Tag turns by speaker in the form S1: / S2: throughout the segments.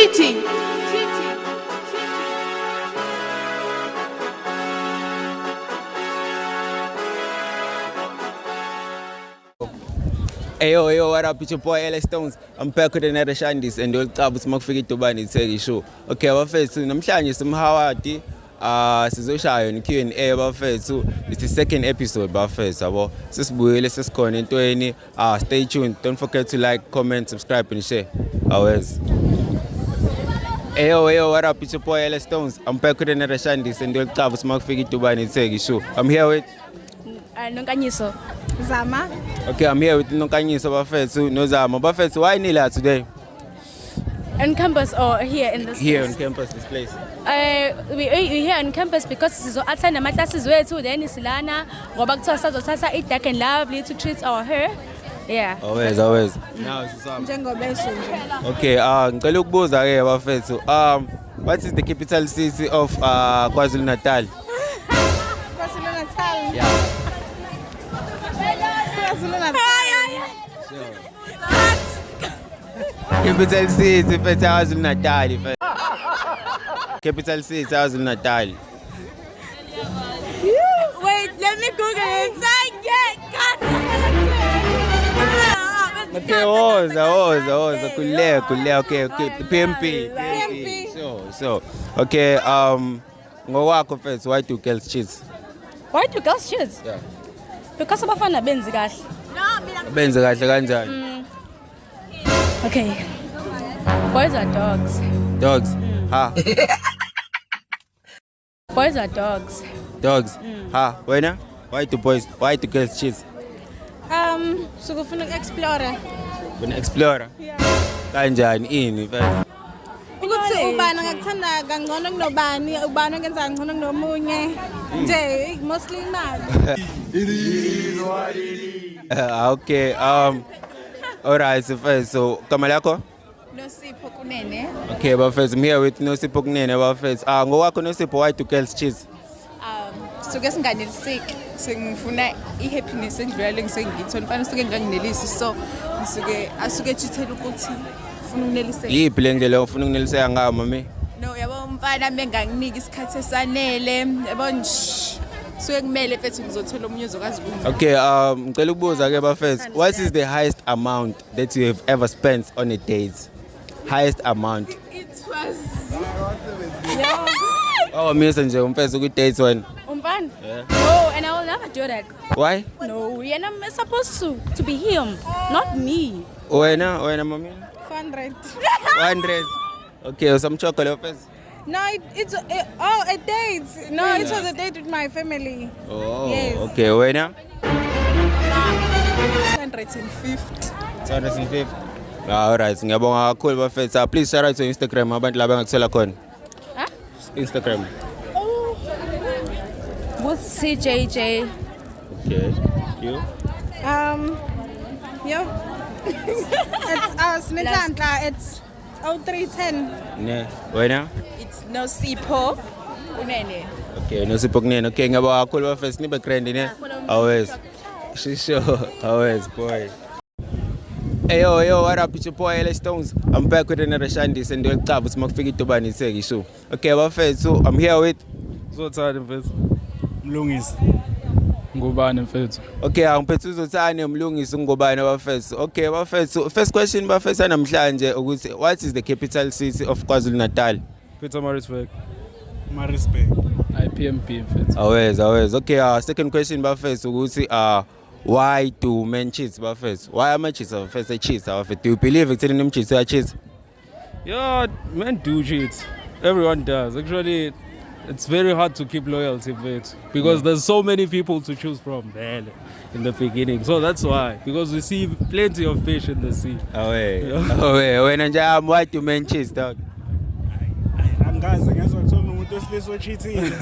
S1: Titi.
S2: Ayo, what up? It's your boy LA Stones. I'm back with another Shandis and you'll tell us makufika itubani itseki show. Okay, bafethu namhlanje simhawadi sizoshaya ni Q&A bafethu. It's the second episode bafethu yabo. Sisibuyele sesikhona entweni. Stay tuned. Don't forget to like, comment, subscribe and share. Always. Ayo, what up? It's your boy LA Stones. I'm back with another Shandis and you'll tell us makufika itubani itseki show. I'm here with
S3: Nonkanyiso Zama.
S2: Okay, I'm here with Nonkanyiso bafethu no Zama. Bafethu, why Nila today?
S3: On campus or here in this
S2: Here
S3: place?
S2: on campus, this place.
S3: We here on campus because sizo-attend ama-classes wethu then silana ngoba kuthiwa sizothatha i-dark and lovely to treat our hair. Yeah.
S2: Always. Now Zama.
S3: Njengobesho nje.
S2: Okay, ngicela ukubuza ke bafethu. What is the capital city of KwaZulu-Natal?
S3: KwaZulu-Natal.
S2: Yeah. Capital city KwaZulu-Natal. Capital city KwaZulu-Natal.
S3: Wait, let me Google it.
S2: Okay, woza kulea. Okay. PMP. So. Okay, ngowakho first, why do girls cheat?
S3: Why do girls cheat?
S2: Yeah.
S3: Because abafana benzi kahle.
S2: Benze kahle kanjani?
S3: Okay. Boys are dogs.
S2: Dogs.
S3: Boys are dogs.
S2: Dogs. Wena? Why do girls cheat?
S3: So kufuna explore.
S2: Wena explorer.
S3: Yeah.
S2: Kanjani ini first?
S3: Ukuthi ubani ngakuthanda kangcono kunobani, ubani ongenza ngcono kunomunye. Nje mostly imali.
S2: It is what it is. Okay. Alright, so kama lako?
S3: Nosipho kunene.
S2: Okay, bafethu, I'm here with Nosipho kunene bafethu. Ngowakho Nosipho, why do girls cheat?
S4: Suke singaneliseki sengifuna ihappiness endlulele ngisengiyithola mfana suke nganginelisi so asuke chithela ukuthi ufuna ukuneliseka
S2: Yiphi le ndlela ufuna ukuneliseka ngayo mami?
S4: no yabo mfana benganginiki isikhathi esanele yabo nje suke kumele mfethu ngizothola umunye ozokwazi ukungena.
S2: Okay, ngicela ukubuza ke bafethu, what is the highest amount that you have ever spent on a date? Highest amount.
S4: It was
S2: Misa nje umfethu ku date one.
S3: Umfana?
S2: Yeah.
S3: No, and I will never do that.
S2: Why?
S3: No, and I'm supposed to be him, not me.
S2: Wena mami?
S3: 400.
S2: 100. Okay, some chocolate first.
S3: No, it's a date. No, it was a date with my family.
S2: Oh,
S3: yes.
S2: Okay, wena?
S4: 250.
S2: 250. Alright, ngiyabonga kakhulu bafethu. Please share out to Instagram abantu laba ngakuthola khona. Instagram.
S3: With CJJ.
S2: Okay. You?
S3: It's Smithandla. It's 0310.
S2: Ne. Wena?
S4: It's Nosipho kunene.
S2: Okay, Nosipho kunene. Okay, ngiyabonga kakhulu bafethu. Nibe grand ne. Always. Sure. Always, boy. Ayo, what up? It's your boy LA Stones. I'm back with another Shandis and you'll tell us makufika itubani itseki show. Okay, bafethu, I'm here with
S5: Uzothanda mfethu. Mlungisi. Ngubani mfethu?
S2: Okay, ngiphethe uzothanda mlungisi ngubani bafethu. Okay, bafethu, first question bafethu namhlanje ukuthi what is the capital city of KwaZulu-Natal?
S5: Pietermaritzburg.
S6: Maritzburg.
S5: IPMP mfethu.
S2: Always. Okay, second question bafethu ukuthi why do men cheat bafethu? Why am I cheating first a cheat bafethu? Do you believe it's in them cheat or cheat?
S5: Yeah, men do cheat. Everyone does. Actually, it's very hard to keep loyalty mfethu because there's so many people to choose from there in the beginning. So that's why, because we see plenty of fish in the sea.
S2: Wena njami, why do men cheat dog?
S6: Angazi ngezokuthola umuntu wesilisa ocheating.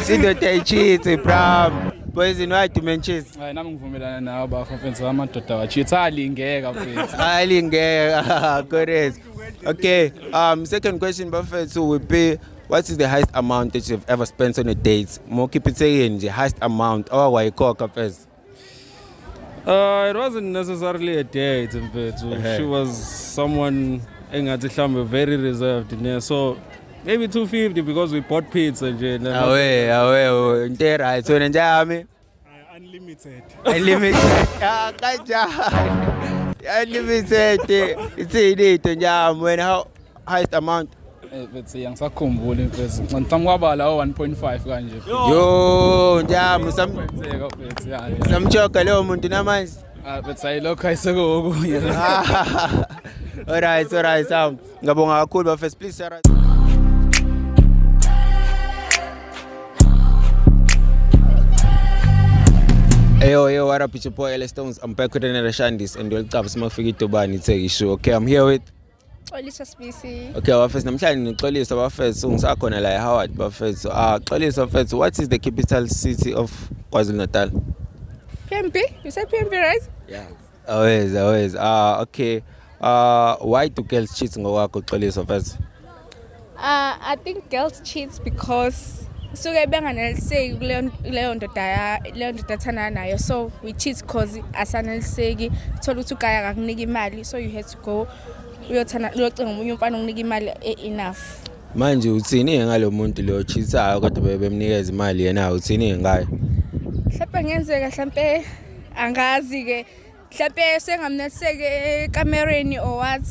S2: Sindoda echeat bram. Poison, why do men cheat?
S5: Hayi nami ngivumelana nawe bafethu amadoda wacheat alingeka mfethu.
S2: Alingeka, correct. Okay, second question bafethu would be what is the highest amount that you've ever spent on a date? More keep it saying the highest amount or why call first?
S5: It wasn't necessarily a date, but she was someone engathi mhlawumbe very reserved ne. So maybe 250 because we bought pizza nje.
S2: Awe, into right. So njami?
S6: Unlimited.
S2: Unlimited. Kanjani? Unlimited. Itsini into njami when how highest amount?
S1: Bethi yangisakhumbula imfezi. Ngicela kwabala 1.5 kanje.
S2: Yo, njami
S1: Kwenzeka bethi yani.
S2: samchoka leyo muntu namanje.
S1: Bethi ayilokho ayiseko okunye.
S2: Alright, ngabonga kakhulu bafethu, please share. Yo, what up, it's your boy Ep2. I'm back with another Shandis and we'll have some figure to buy and take issue. Okay, I'm here with.
S4: Olisa Spisi.
S2: Okay, bafethu namhlanje ngixolisa bafethu ngisakhona la eHoward bafethu. Xolisa bafethu, what is the capital city of KwaZulu-Natal?
S4: PMP? You said PMP, right?
S2: Yeah. Always. Okay. Why do girls cheat ngokwakho xolisa bafethu?
S4: I think girls cheat because suke benganeliseki kuleyo ndoda athanda nayo, so we cheat because asaneliseki thola ukuthi ukaya akakunika imali, so you had to go uyocinga umunye umfana ukunika imali enough.
S2: Manje uthini ngalo muntu lo cheatayo kodwa bemnikeza imali yena uthini ngayo?
S4: Mhlawumbe ngenzeka mhlawumbe angazi ke mhlawumbe sengamneliseki ekamereni or what.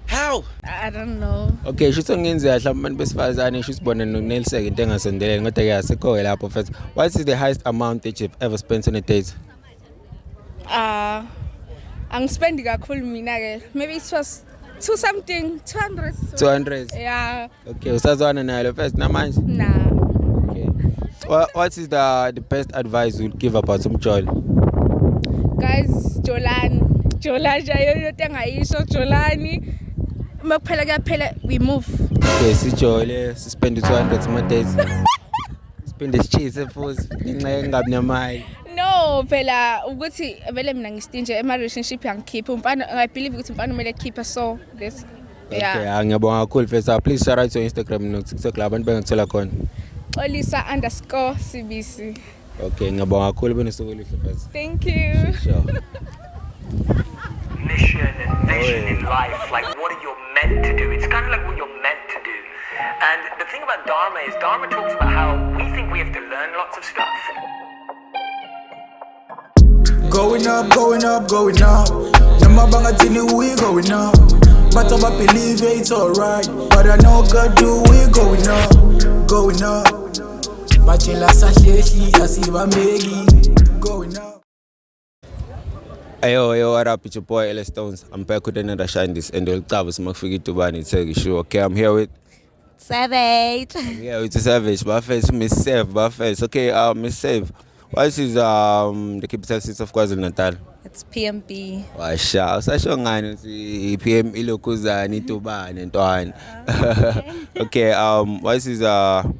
S2: How?
S4: I don't know.
S2: Okay, shutho ngenzeka mhlawumbe abantu besifazane shusibona nokuneliseka into engasondelene kodwa ke asikho lapho first. What is the highest amount that you've ever spent on a date?
S4: Angispendi kakhulu mina ke. Maybe it was 200.
S2: 200.
S4: Yeah.
S2: Okay, usazwana nalo first namanje?
S4: Nah.
S2: Okay. What is the best advice you would give about umjolo?
S4: Guys, Jolani jayo tengayisho Jolani. Makuphela kuyaphela we move.
S2: Okay, sijole, spend 200 my dates. Spend the cheese futhi ngenxa engabi nemali.
S4: No, phela ukuthi vele mina ngistinje ema relationship yangikhipha umfana I believe ukuthi umfana kumele keep so this. Yeah.
S2: Okay, ngiyabonga kakhulu first. Please share out your Instagram no TikTok la abantu bengithola khona.
S4: Olisa_CBC.
S2: Okay, ngiyabonga kakhulu benusuku oluhle first.
S4: Thank you.
S2: Sure.
S7: Mission and vision in life, like what are you meant to do? It's kind of like what you're meant to do. And the thing about Dharma is Dharma talks about how we think we have to learn lots of stuff.
S8: Going up. Namabanga tini we going up. But I believe it's alright. But I know God do we going up. Bachela saheshi asiba megi going up.
S2: Yo, what up? It's your boy Ep2. I'm back with another Shandis and we'll have some figure to buy and take issue. Okay, I'm here with.
S9: Savage.
S2: Yeah, it's a Savage. Buffet, Miss Save, Buffet. Okay, Miss Save. What is the capital city of KwaZulu-Natal?
S9: It's PMP.
S2: Washa, usasho ngani si PM ilokuzani tubani ntwana. Okay, what is the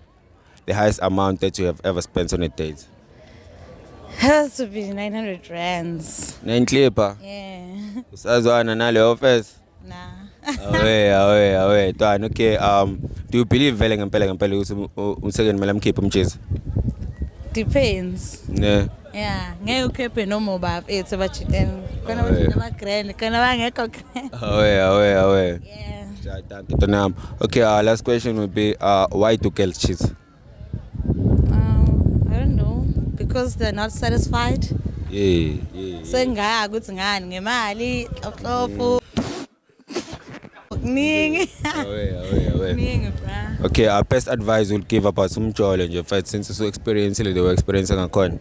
S2: highest amount that you have ever spent on a date?
S9: Has to be 900 rands.
S2: 9 clipper.
S9: Yeah.
S2: Usazwana nale office?
S9: Nah.
S2: Away. Ntwana, okay, do you believe vele ngempela ukuthi umsekeni mele amkhiphe umtshisi?
S9: Depends.
S2: Yeah.
S9: Yeah. Ngeke ukhephe noma bafethu bajiteni. Khona bajiteni ama grand, khona bangekho grand.
S2: Away.
S9: Yeah.
S2: Thank you Tonam. Okay, last question would be why do girls cheat?
S9: I don't know, because they're not satisfied.
S2: Yeah.
S9: Sengaya ukuthi ngani ngemali, hlofu. Ningi.
S2: Away.
S9: Ningi bra.
S2: Okay, our best advice we'll give about some challenge of it since you experience it, they were experiencing a con.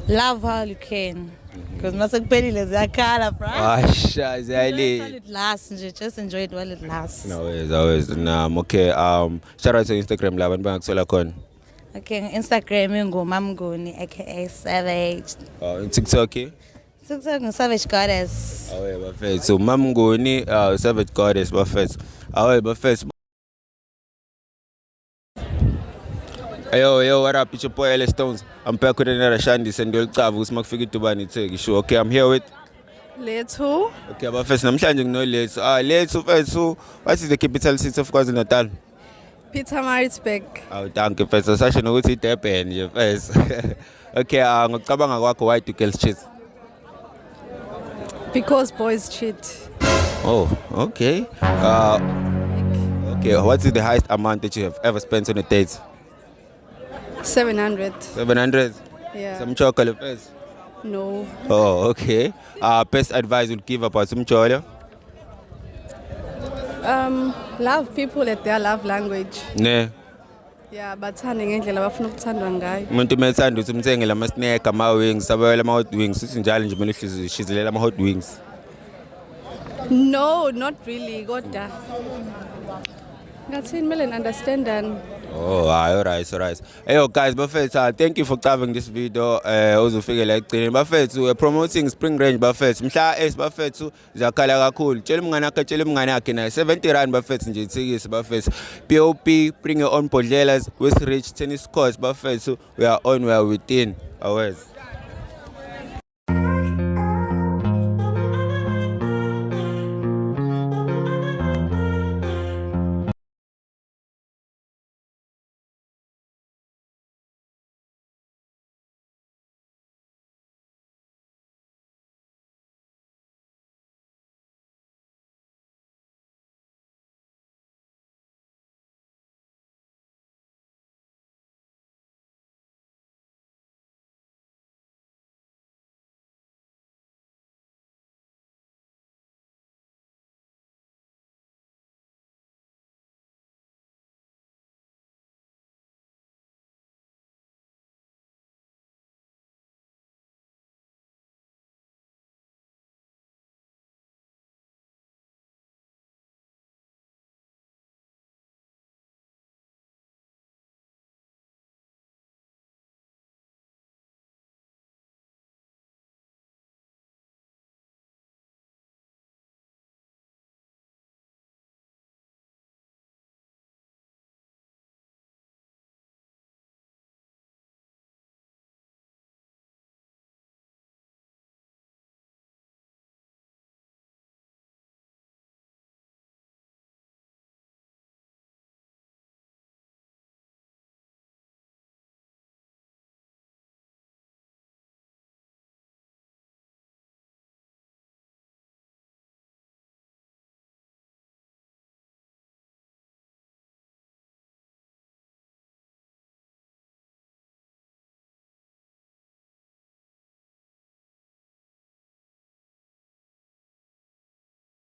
S9: Love how you can. Because masakuphelile ziyakhala bra.
S2: Washa,
S9: Enjoy it while it lasts, just enjoy it while it lasts.
S2: Always. Okay, shout out to Instagram la abantu bangakuthola khona.
S9: Okay, Instagram ngumamnguni aka Savage.
S2: TikTok.
S9: TikTok Savage Goddess.
S2: Away bafethu. So mamnguni Savage Goddess bafethu. Away bafethu. Yo, what up? It's your boy Ep2. I'm back with another Shandis and we'll have some figure to buy and take issue. Okay, I'm here with.
S4: Lethu.
S2: Okay, bafethu namhlanje nginolethu. Lethu fethu. What is the capital city of KwaZulu-Natal?
S4: Pietermaritzburg.
S2: Thank you first. Sasha nokuthi iDurban nje first. Okay, ngokucabanga kwakho why do girls cheat?
S10: Because boys cheat.
S2: Oh, okay. Okay, what is the highest amount that you have ever spent on a date?
S10: 700.
S2: 700?
S10: Yeah.
S2: Some chocolate first?
S10: No.
S2: Oh, okay. Best advice you'd give about some chocolate?
S10: Love people at their love language.
S2: Ne.
S10: Yeah, but bathande ngendlela abafuna ukuthandwa ngayo.
S2: Umuntu methanda ukuthi umthengele ama-snack, ama-wings, sabawela ama-hot wings, sithi njalo nje kumele shizelela ama-hot wings.
S10: No, not really, kodwa. Ngathini kumele understandani.
S2: Oh, alright. Hey, yo, guys, bafethu, thank you for covering this video. Uzofike la ekugcineni. Bafethu, we're promoting Spring Range bafethu. Mhla bafethu zakhala kakhulu. Tshela umngane akhe naye 70 rand bafethu nje ithikisi bafethu. POP, bring your own bodlelas with rich tennis courts bafethu. We are on, we are within. Always.